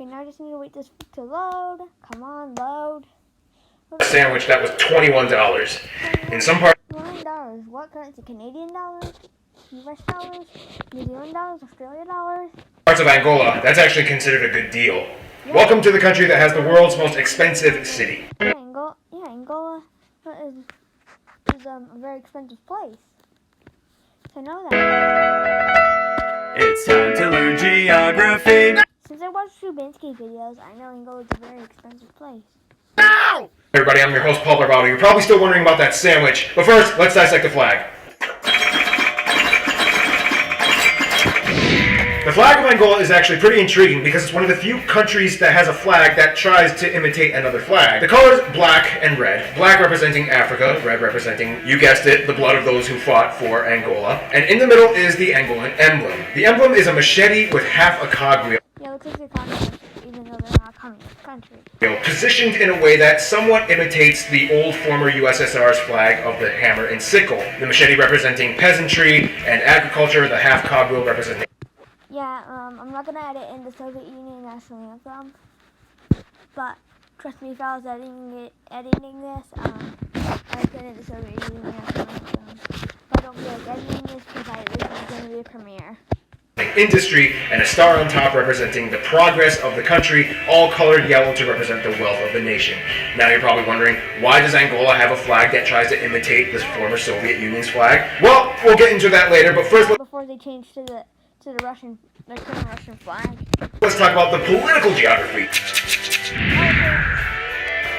Okay, now I just need to wait this to load. Come on, load. A sandwich that was $21. In some parts, $21. What currency? Canadian dollars? US dollars? New Zealand dollars? Australia dollars? parts of Angola, that's actually considered a good deal. Yeah. Welcome to the country that has the world's most expensive city. Yeah, Angola is a very expensive place. So I know that. It's time to learn geography. Since I watch Trubinsky videos, I know Angola is a very expensive place. Hey everybody, I'm your host Paul Barbado. You're probably still wondering about that sandwich, but first, let's dissect the flag. The flag of Angola is actually pretty intriguing because it's one of the few countries that has a flag that tries to imitate another flag. The colors black and red. Black representing Africa, red representing, you guessed it, the blood of those who fought for Angola. And in the middle is the Angolan emblem. The emblem is a machete with half a cogwheel. Yeah, it looks like they're communist, even though they're not a communist country. Positioned in a way that somewhat imitates the old former USSR's flag of the hammer and sickle. The machete representing peasantry and agriculture, the half cogwheel representing... Yeah, I'm not gonna edit in the Soviet Union national anthem, but trust me, if I was editing this, I would edit the Soviet Union national anthem. But I don't feel like editing this because this is gonna be a premiere. Industry, and a star on top representing the progress of the country, all colored yellow to represent the wealth of the nation. Now you're probably wondering, why does Angola have a flag that tries to imitate the former Soviet Union's flag? Well, we'll get into that later, but first before they change to the Russian flag. Let's talk about the political geography.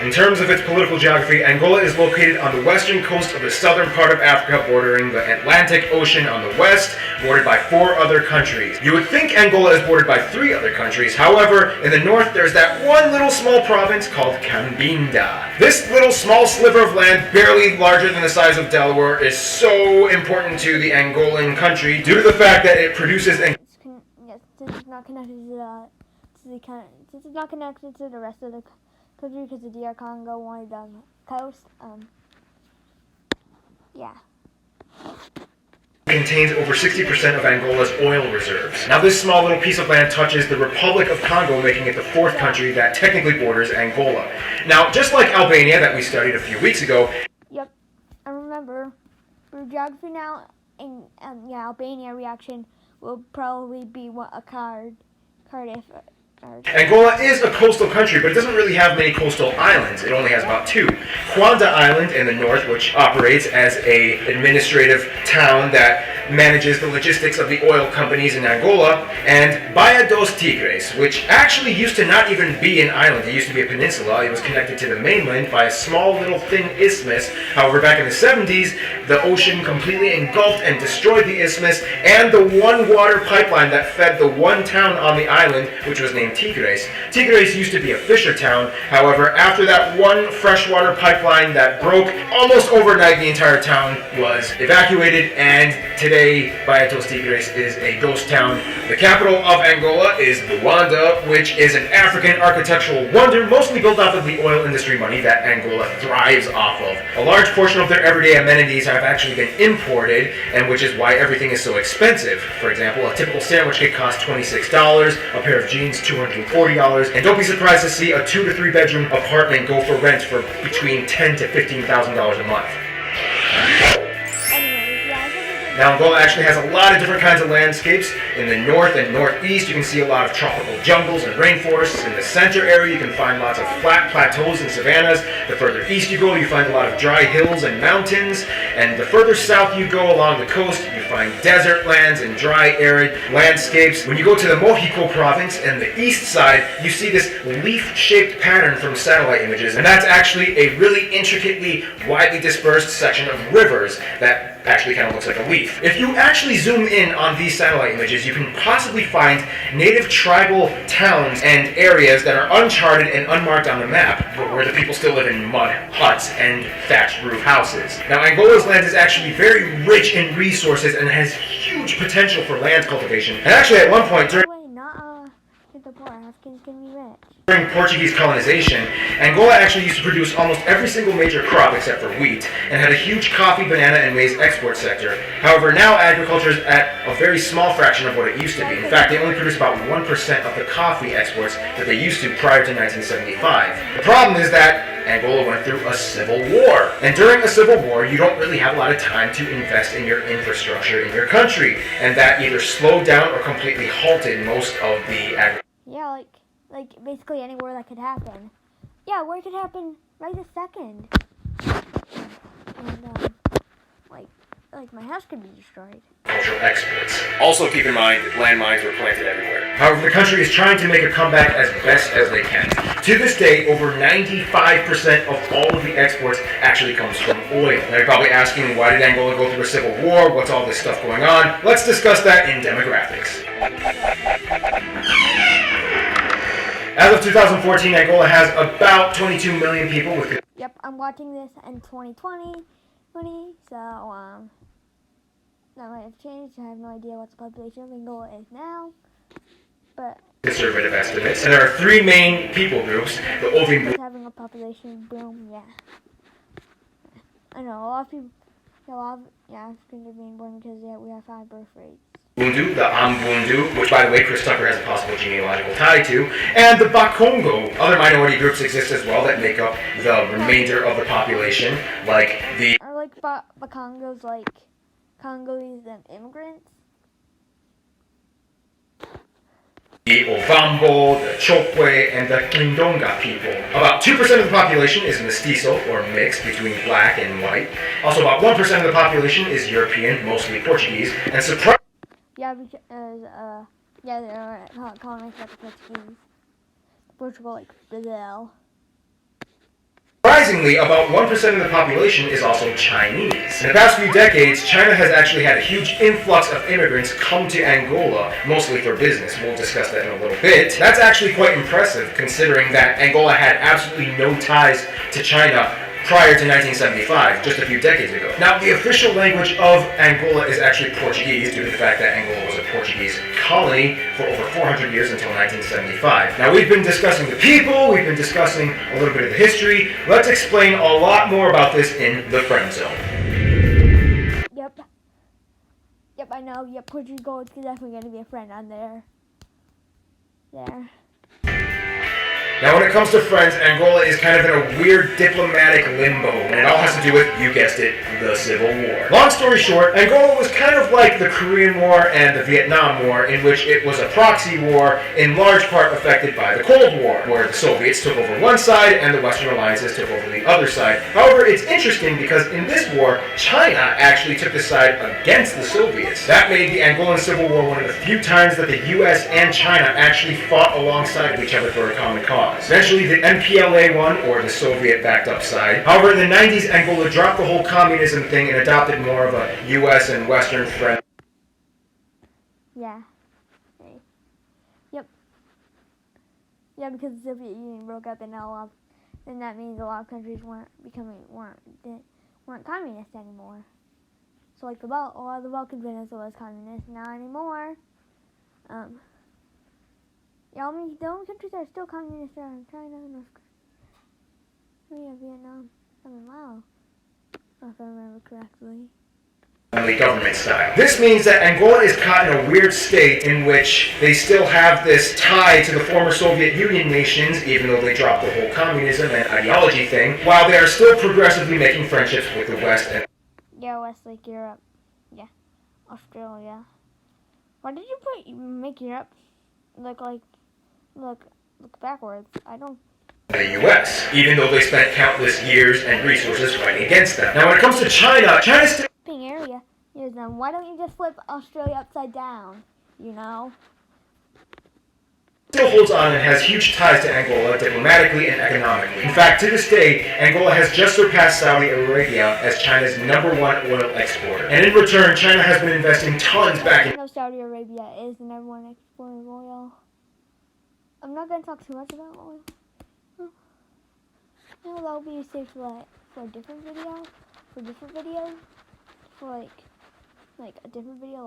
In terms of its political geography, Angola is located on the western coast of the southern part of Africa, bordering the Atlantic Ocean on the west, bordered by 4 other countries. You would think Angola is bordered by 3 other countries. However, in the north, there's that one little small province called Cabinda. This little small sliver of land, barely larger than the size of Delaware, is so important to the Angolan country due to the fact that it produces... Since it's not connected to the rest of the country because the DR Congo wanted the coast. Yeah. Contains over 60% of Angola's oil reserves. Now this small little piece of land touches the Republic of Congo, making it the 4th country that technically borders Angola. Now, just like Albania that we studied a few weeks ago. Yep, I remember. For geography now, and Albania reaction will probably be a card if... Angola is a coastal country, but it doesn't really have many coastal islands. It only has about 2. Kwanda Island in the north, which operates as an administrative town that manages the logistics of the oil companies in Angola, and Baía dos Tigres, which actually used to not even be an island. It used to be a peninsula. It was connected to the mainland by a small little thin isthmus. However, back in the 70s, the ocean completely engulfed and destroyed the isthmus and the one water pipeline that fed the one town on the island, which was named Tigres. Tigres used to be a fisher town. However, after that one freshwater pipeline that broke, almost overnight the entire town was evacuated, and today Baía dos Tigres is a ghost town. The capital of Angola is Luanda, which is an African architectural wonder mostly built off of the oil industry money that Angola thrives off of. A large portion of their everyday amenities have actually been imported, and which is why everything is so expensive. For example, a typical sandwich could cost $26, a pair of jeans $240, and don't be surprised to see a 2 to 3 bedroom apartment go for rent for between $10,000 to $15,000 a month. Now, Angola actually has a lot of different kinds of landscapes. In the north and northeast, you can see a lot of tropical jungles and rainforests. In the center area, you can find lots of flat plateaus and savannas. The further east you go, you find a lot of dry hills and mountains. And the further south you go along the coast, you find desert lands and dry, arid landscapes. When you go to the Mohico province and the east side, you see this leaf-shaped pattern from satellite images. And that's actually a really intricately, widely dispersed section of rivers that actually kind of looks like a leaf. If you actually zoom in on these satellite images, you can possibly find native tribal towns and areas that are uncharted and unmarked on the map, but where the people still live in mud huts and thatched roof houses. Now, Angola's land is actually very rich in resources and has huge potential for land cultivation. And actually, at one point during... Wait, not the the poor. Africans can be rich. During Portuguese colonization, Angola actually used to produce almost every single major crop except for wheat, and had a huge coffee, banana, and maize export sector. However, now agriculture is at a very small fraction of what it used to be. In fact, they only produce about 1% of the coffee exports that they used to prior to 1975. The problem is that Angola went through a civil war. And during a civil war, you don't really have a lot of time to invest in your infrastructure in your country. And that either slowed down or completely halted most of the agriculture. Yeah, like basically anywhere that could happen. Yeah, where it could happen right this second. And like my house could be destroyed. Cultural exports. Also keep in mind, landmines were planted everywhere. However, the country is trying to make a comeback as best as they can. To this day, over 95% of all of the exports actually comes from oil. Now you're probably asking, why did Angola go through a civil war? What's all this stuff going on? Let's discuss that in demographics. As of 2014, Angola has about 22 million people with... Yep, I'm watching this in 2020, so that might have changed. I have no idea what the population of Angola is now, but conservative estimates. And there are three main people groups. The Oving group having a population boom, yeah. I know, a lot of people, Africans are being born because we have high birth rates. Bundu, the Ambundu, which by the way Chris Tucker has a possible genealogical tie to, and the Bakongo. Other minority groups exist as well that make up the remainder of the population, like the... Are like Bakongos like Congolese and immigrants? The Ovambo, the Chokwe, and the Kindonga people. About 2% of the population is mestizo, or mixed, between black and white. Also about 1% of the population is European, mostly Portuguese, and yeah, because, they're colonized by the Portuguese. Portugal, like Brazil. surprisingly, about 1% of the population is also Chinese. In the past few decades, China has actually had a huge influx of immigrants come to Angola, mostly for business. We'll discuss that in a little bit. That's actually quite impressive, considering that Angola had absolutely no ties to China prior to 1975, just a few decades ago. Now, the official language of Angola is actually Portuguese, due to the fact that Angola was a Portuguese colony for over 400 years until 1975. Now, we've been discussing the people, we've been discussing a little bit of the history. Let's explain a lot more about this in the Friend Zone. Yep, I know. Yep, Portugal is definitely going to be a friend on there. Now, when it comes to friends, Angola is kind of in a weird diplomatic limbo, and it all has to do with, you guessed it, the Civil War. Long story short, Angola was kind of like the Korean War and the Vietnam War, in which it was a proxy war, in large part affected by the Cold War, where the Soviets took over one side and the Western alliances took over the other side. However, it's interesting because in this war, China actually took the side against the Soviets. That made the Angolan Civil War one of the few times that the US and China actually fought alongside of each other for a common cause. Eventually, the MPLA won, or the Soviet-backed-up side. However, in the 90s, Angola dropped the whole communism thing and adopted more of a U.S. and Western friend. Yeah. Okay. Yep. Yeah, because the Soviet Union broke up, and then that means a lot of countries weren't communist anymore. So like a lot of the Balkan Peninsula is communist now anymore. Yeah, I mean, the only countries that are still communist are China, North Korea, Vietnam, and Laos, if I remember correctly. The government style. This means that Angola is caught in a weird state in which they still have this tie to the former Soviet Union nations, even though they dropped the whole communism and ideology thing, while they are still progressively making friendships with the West and... Yeah, West, like Europe. Yeah. Australia. Why did you make Europe look backwards? I don't... the U.S., even though they spent countless years and resources fighting against them. Now, when it comes to China still... area. Here's them. Why don't you just flip Australia upside down? You know? Still holds on and has huge ties to Angola diplomatically and economically. In fact, to this day, Angola has just surpassed Saudi Arabia as China's #1 oil exporter. And in return, China has been investing tons back in... I know Saudi Arabia is the #1 exporter of oil. I'm not going to talk too much about oil. No, that'll be saved for a different video. For a different video. For like a different video,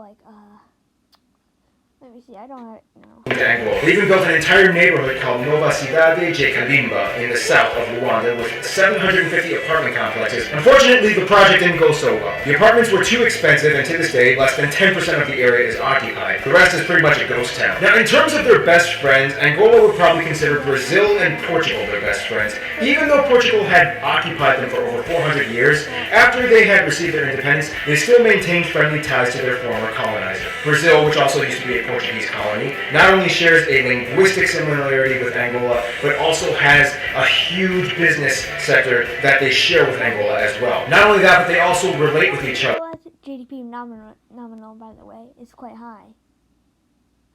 Let me see, I don't have it, no. Angola. They even built an entire neighborhood called Nova Cidade de Calimba in the south of Luanda with 750 apartment complexes. Unfortunately, the project didn't go so well. The apartments were too expensive, and to this day, less than 10% of the area is occupied. The rest is pretty much a ghost town. Now, in terms of their best friends, Angola would probably consider Brazil and Portugal their best friends. Even though Portugal had occupied them for over 400 years, after they had received their independence, they still maintained friendly ties to their former colonizer. Brazil, which also used to be a Portuguese colony, not only shares a linguistic similarity with Angola, but also has a huge business sector that they share with Angola as well. Not only that, but they also relate with each other. Angola's GDP nominal, by the way, is quite high.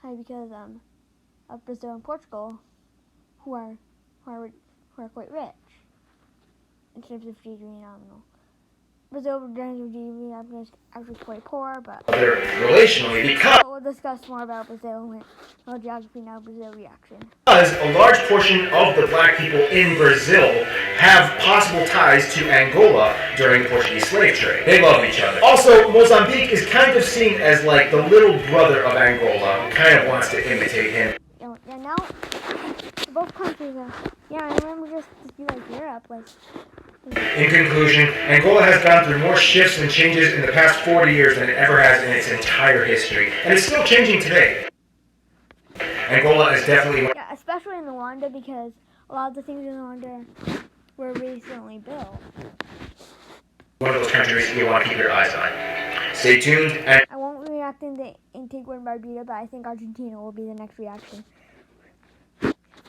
High because of Brazil and Portugal, who are quite rich in terms of GDP nominal. Brazil, in terms of GDP, is actually quite poor, but Relationally, because we'll discuss more about Brazil and no geography now. Brazil reaction. A large portion of the black people in Brazil have possible ties to Angola during the Portuguese slave trade. They love each other. Also, Mozambique is kind of seen as like the little brother of Angola, who kind of wants to imitate him. Yeah, now both countries are. Yeah, I remember just to be like Europe, like. In conclusion, Angola has gone through more shifts and changes in the past 40 years than it ever has in its entire history, and it's still changing today. Angola is definitely Yeah, especially in Rwanda, because a lot of the things in Rwanda were recently built. one of those countries you want to keep your eyes on. Stay tuned, and I won't be reacting to Antigua and Barbuda, but I think Argentina will be the next reaction.